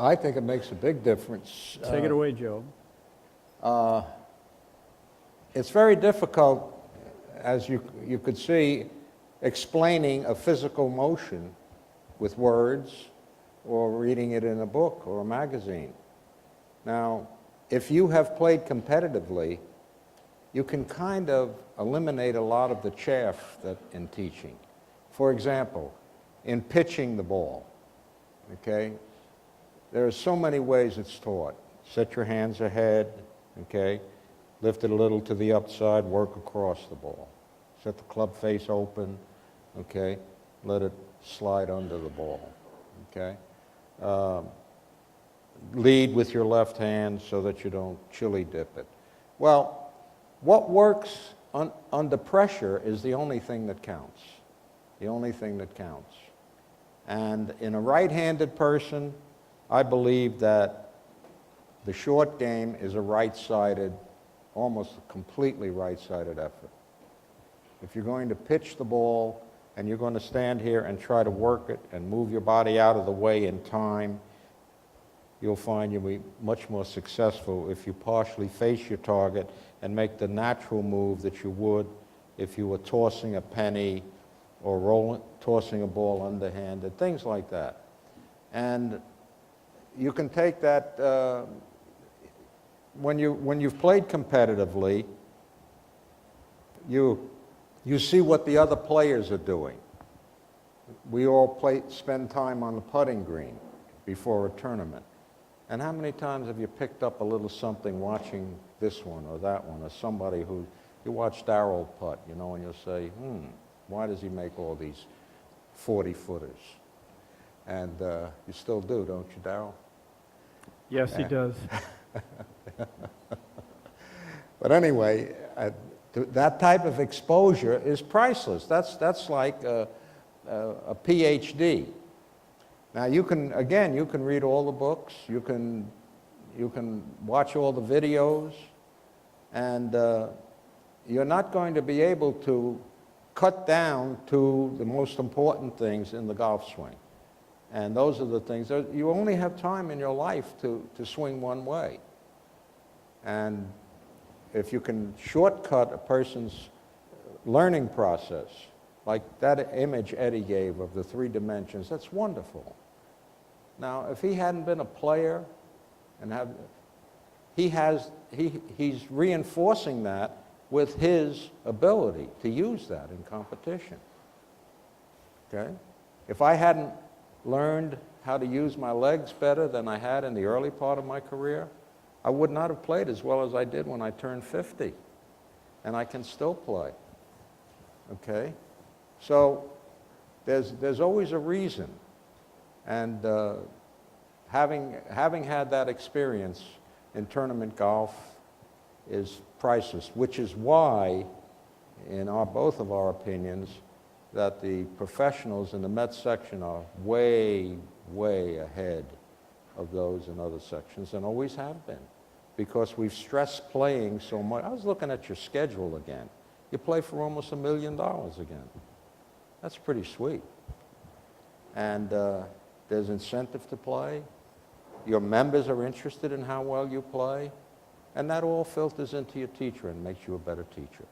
I think it makes a big difference. Take it away, Joe. It's very difficult, as you could see, explaining a physical motion with words or reading it in a book or a magazine. Now, if you have played competitively, you can kind of eliminate a lot of the chaff that in teaching. For example, in pitching the ball, okay? There are so many ways it's taught. Set your hands ahead, okay? Lift it a little to the upside, work across the ball. Set the club face open, okay? Let it slide under the ball, okay? Lead with your left hand so that you don't chili dip it. Well, what works under pressure is the only thing that counts. The only thing that counts. And in a right-handed person, I believe that the short game is a right-sided, almost a completely right-sided effort. If you're going to pitch the ball and you're going to stand here and try to work it and move your body out of the way in time, you'll find you'll be much more successful if you partially face your target and make the natural move that you would if you were tossing a penny or tossing a ball underhanded, things like that. And you can take that, when you've played competitively, you see what the other players are doing. We all spend time on the putting green before a tournament. And how many times have you picked up a little something watching this one or that one, or somebody who, you watch Darryl putt, you know, and you'll say, why does he make all these 40-footers? And you still do, don't you, Darryl? Yes, he does. But anyway, that type of exposure is priceless. That's like a PhD. Now you can read all the books, you can watch all the videos, and you're not going to be able to cut down to the most important things in the golf swing. And those are the things that you only have time in your life to swing one way. And if you can shortcut a person's learning process, like that image Eddie gave of the 3 dimensions, that's wonderful. Now, if he hadn't been a player, and he's reinforcing that with his ability to use that in competition. Okay? If I hadn't learned how to use my legs better than I had in the early part of my career, I would not have played as well as I did when I turned 50. And I can still play. Okay? So there's always a reason. And having had that experience in tournament golf is priceless, which is why, in both of our opinions, that the professionals in the Met section are way, way ahead of those in other sections, and always have been, because we've stressed playing so much. I was looking at your schedule again. You play for almost $1 million again. That's pretty sweet. And there's incentive to play. Your members are interested in how well you play. And that all filters into your teacher and makes you a better teacher.